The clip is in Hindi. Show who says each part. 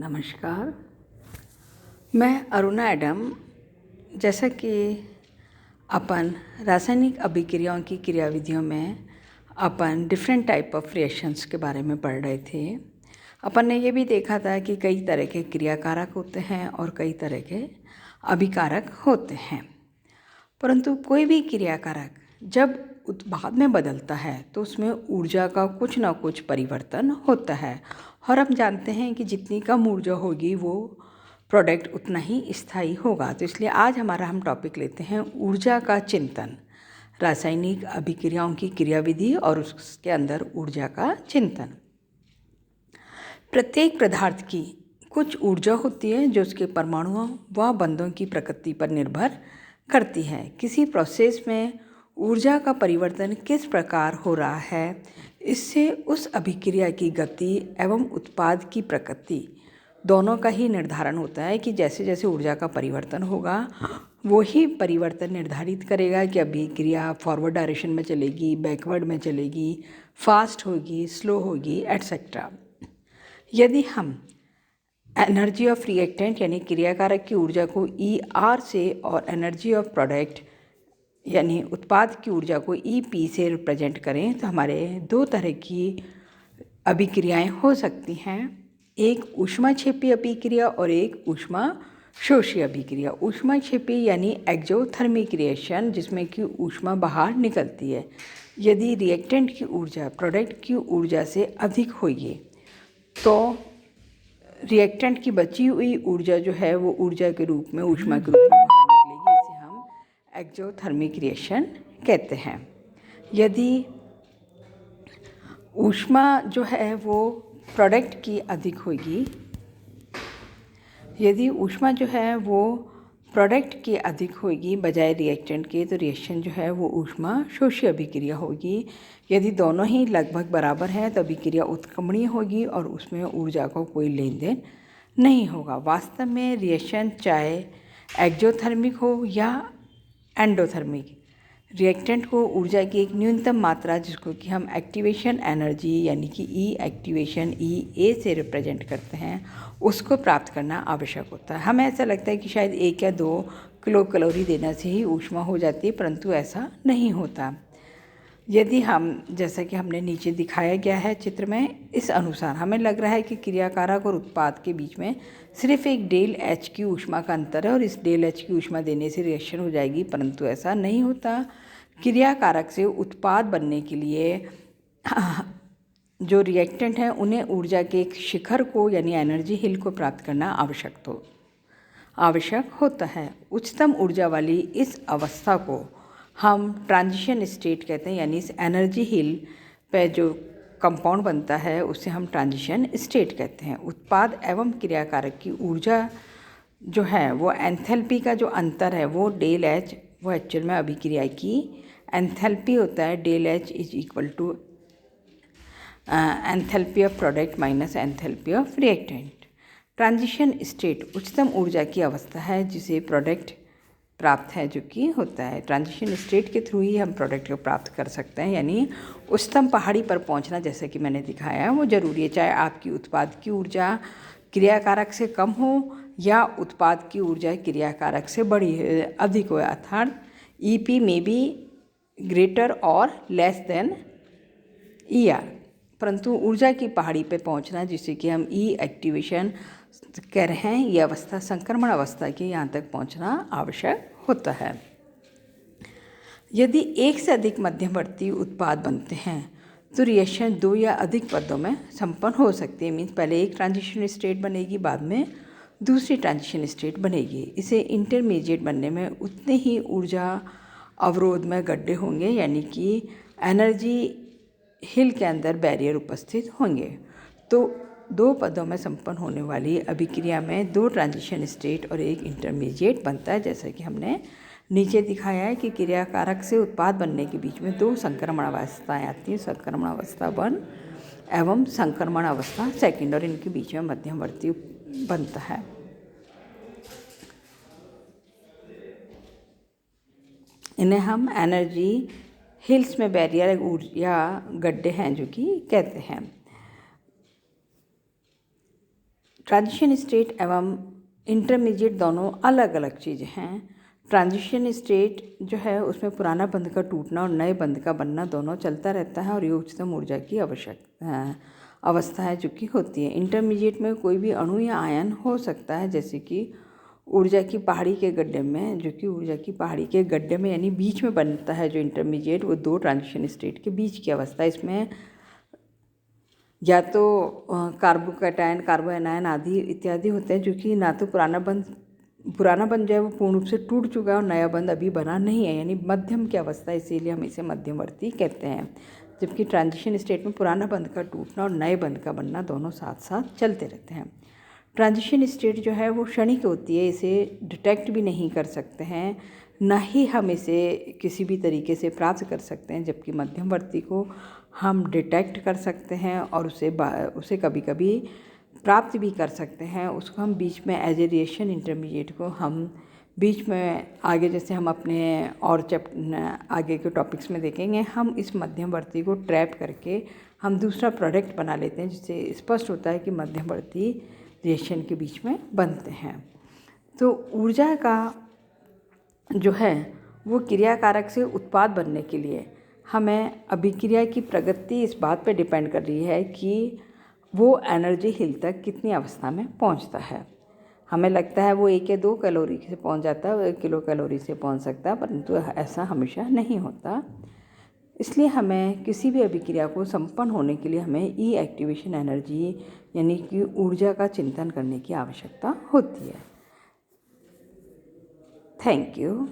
Speaker 1: नमस्कार। मैं अरुणा एडम। जैसा कि अपन रासायनिक अभिक्रियाओं की क्रियाविधियों में अपन डिफरेंट टाइप ऑफ रिएक्शंस के बारे में पढ़ रहे थे। अपन ने ये भी देखा था कि कई तरह के क्रियाकारक होते हैं और कई तरह के अभिकारक होते हैं। परंतु कोई भी क्रियाकारक जब उत्पाद में बदलता है तो उसमें ऊर्जा का कुछ ना कुछ परिवर्तन होता है और हम जानते हैं कि जितनी कम ऊर्जा होगी वो प्रोडक्ट उतना ही स्थायी होगा। तो इसलिए आज हम टॉपिक लेते हैं ऊर्जा का चिंतन, रासायनिक अभिक्रियाओं की क्रियाविधि और उसके अंदर ऊर्जा का चिंतन। प्रत्येक पदार्थ की कुछ ऊर्जा होती है जो उसके परमाणुओं व बंधों की प्रकृति पर निर्भर करती है। किसी प्रोसेस में ऊर्जा का परिवर्तन किस प्रकार हो रहा है, इससे उस अभिक्रिया की गति एवं उत्पाद की प्रकृति दोनों का ही निर्धारण होता है कि जैसे जैसे ऊर्जा का परिवर्तन होगा वो ही परिवर्तन निर्धारित करेगा कि अभिक्रिया फॉरवर्ड डायरेक्शन में चलेगी, बैकवर्ड में चलेगी, फास्ट होगी, स्लो होगी, एटसेट्रा। यदि हम एनर्जी ऑफ रिएक्टेंट यानी क्रियाकारक की ऊर्जा को ER से और एनर्जी ऑफ प्रोडक्ट यानी उत्पाद की ऊर्जा को EP से रिप्रेजेंट करें तो हमारे दो तरह की अभिक्रियाएं हो सकती हैं, एक ऊष्माक्षेपी अभिक्रिया और एक ऊष्माशोषी अभिक्रिया। ऊष्माक्षेपी यानी एक्सोथर्मिक रिएक्शन जिसमें कि ऊष्मा बाहर निकलती है। यदि रिएक्टेंट की ऊर्जा प्रोडक्ट की ऊर्जा से अधिक होगी तो रिएक्टेंट की बची हुई ऊर्जा जो है वो ऊर्जा के रूप में ऊष्मा के रूप में बाहर निकलेगी। इसे हम एक्सोथर्मिक रिएक्शन कहते हैं। यदि ऊष्मा जो है वो प्रोडक्ट की अधिक होगी, यदि ऊष्मा जो है वो प्रोडक्ट की अधिक होगी बजाय रिएक्टेंट के, तो रिएक्शन जो है वो ऊष्माशोषी अभिक्रिया होगी। यदि दोनों ही लगभग बराबर हैं तो अभिक्रिया उत्क्रमणीय होगी और उसमें ऊर्जा का कोई लेन देन नहीं होगा। वास्तव में रिएक्शन चाहे एक्सोथर्मिक हो या एंडोथर्मिक, रिएक्टेंट को ऊर्जा की एक न्यूनतम मात्रा जिसको कि हम एक्टिवेशन एनर्जी यानी कि E एक्टिवेशन EA से रिप्रेजेंट करते हैं उसको प्राप्त करना आवश्यक होता है। हमें ऐसा लगता है कि शायद 1 या 2 किलो कैलोरी देने से ही ऊष्मा हो जाती है, परंतु ऐसा नहीं होता। यदि हम जैसा कि हमने नीचे दिखाया गया है चित्र में, इस अनुसार हमें लग रहा है कि क्रियाकारक और उत्पाद के बीच में सिर्फ एक ΔH की ऊष्मा का अंतर है और इस ΔH की ऊष्मा देने से रिएक्शन हो जाएगी, परंतु ऐसा नहीं होता। क्रियाकारक से उत्पाद बनने के लिए जो रिएक्टेंट हैं उन्हें ऊर्जा के एक शिखर को यानी एनर्जी हिल को प्राप्त करना आवश्यक होता है। उच्चतम ऊर्जा वाली इस अवस्था को हम ट्रांजिशन स्टेट कहते हैं, यानी इस एनर्जी हिल पे जो कंपाउंड बनता है उसे हम ट्रांजिशन स्टेट कहते हैं। उत्पाद एवं क्रियाकारक की ऊर्जा जो है वो एंथैल्पी का जो अंतर है वो ΔH, वो एक्चुअल में अभिक्रिया की एंथैल्पी होता है। ΔH is equal to enthalpy of product minus enthalpy of reactant. Transition state उच्चतम ऊर्जा की अवस्था है जिसे प्रोडक्ट प्राप्त है जो कि होता है। ट्रांजिशन स्टेट के थ्रू ही हम प्रोडक्ट को प्राप्त कर सकते हैं, यानी उच्चतम पहाड़ी पर पहुंचना जैसे कि मैंने दिखाया वो ज़रूरी है। चाहे आपकी उत्पाद की ऊर्जा क्रियाकारक से कम हो या उत्पाद की ऊर्जा क्रियाकारक से अधिक हो, अर्थात EP में भी ग्रेटर और लेस देन ER, परंतु ऊर्जा की पहाड़ी पे पहुंचना जिसे कि हम E एक्टिवेशन कह रहे हैं, ये अवस्था संक्रमण अवस्था के यहाँ तक पहुंचना आवश्यक होता है। यदि एक से अधिक मध्यवर्ती उत्पाद बनते हैं तो रिएक्शन 2 या अधिक पदों में संपन्न हो सकती है। मीन्स पहले एक ट्रांजिशन स्टेट बनेगी, बाद में दूसरी ट्रांजिशन स्टेट बनेगी। इसे इंटरमीडिएट बनने में उतने ही ऊर्जा अवरोध में गड्ढे होंगे, यानी कि एनर्जी हिल के अंदर बैरियर उपस्थित होंगे। तो 2 पदों में संपन्न होने वाली अभिक्रिया में 2 ट्रांजिशन स्टेट और एक इंटरमीडिएट बनता है। जैसा कि हमने नीचे दिखाया है कि क्रियाकारक से उत्पाद बनने के बीच में 2 संक्रमण अवस्थाएँ आती हैं, संक्रमण अवस्था 1 एवं संक्रमण अवस्था 2, और इनके बीच में मध्यवर्ती बनता है। इन्हें हम एनर्जी हिल्स में बैरियर या गड्ढे हैं जो कि कहते हैं। ट्रांजिशन स्टेट एवं इंटरमीडिएट दोनों अलग अलग चीज़ें हैं। ट्रांजिशन स्टेट जो है उसमें पुराना बंध का टूटना और नए बंध का बनना दोनों चलता रहता है और ये उच्चतम ऊर्जा की अवस्था है जो कि होती है। इंटरमीडिएट में कोई भी अणु या आयन हो सकता है, जैसे कि ऊर्जा की पहाड़ी के गड्ढे में, जो कि ऊर्जा की पहाड़ी के गड्ढे में यानी बीच में बनता है जो इंटरमीडिएट, वो दो ट्रांजिशन स्टेट के बीच की अवस्था। इसमें या तो कार्बोकैटायन, कार्बोएनायन आदि इत्यादि होते हैं, जो कि ना तो पुराना बंध जो है वो पूर्ण रूप से टूट चुका है और नया बंध अभी बना नहीं है, यानी मध्यम की अवस्था, इसीलिए हम इसे मध्यवर्ती कहते हैं। जबकि ट्रांजिशन स्टेट में पुराना बंध का टूटना और नए बंध का बनना दोनों साथ साथ चलते रहते हैं। ट्रांजिशन स्टेट जो है वो क्षणिक होती है, इसे डिटेक्ट भी नहीं कर सकते हैं, ना ही हम इसे किसी भी तरीके से प्राप्त कर सकते हैं। जबकि मध्यवर्ती को हम डिटेक्ट कर सकते हैं और उसे कभी कभी प्राप्त भी कर सकते हैं। उसको हम बीच में एज ए रिएक्शन इंटरमीडिएट को हम बीच में आगे, जैसे हम अपने और आगे के टॉपिक्स में देखेंगे, हम इस मध्यवर्ती को ट्रैप करके हम दूसरा प्रोडक्ट बना लेते हैं, जिससे स्पष्ट होता है कि मध्यवर्ती रिएक्शन के बीच में बनते हैं। तो ऊर्जा का जो है वो क्रियाकारक से उत्पाद बनने के लिए हमें अभिक्रिया की प्रगति इस बात पर डिपेंड कर रही है कि वो एनर्जी हिल तक कितनी अवस्था में पहुंचता है। हमें लगता है वो 1 या 2 कैलोरी से पहुंच जाता है, वो 1 किलो कैलोरी से पहुंच सकता है, परंतु ऐसा हमेशा नहीं होता। इसलिए हमें किसी भी अभिक्रिया को संपन्न होने के लिए हमें ई एक्टिवेशन एनर्जी यानी कि ऊर्जा का चिंतन करने की आवश्यकता होती है। Thank you.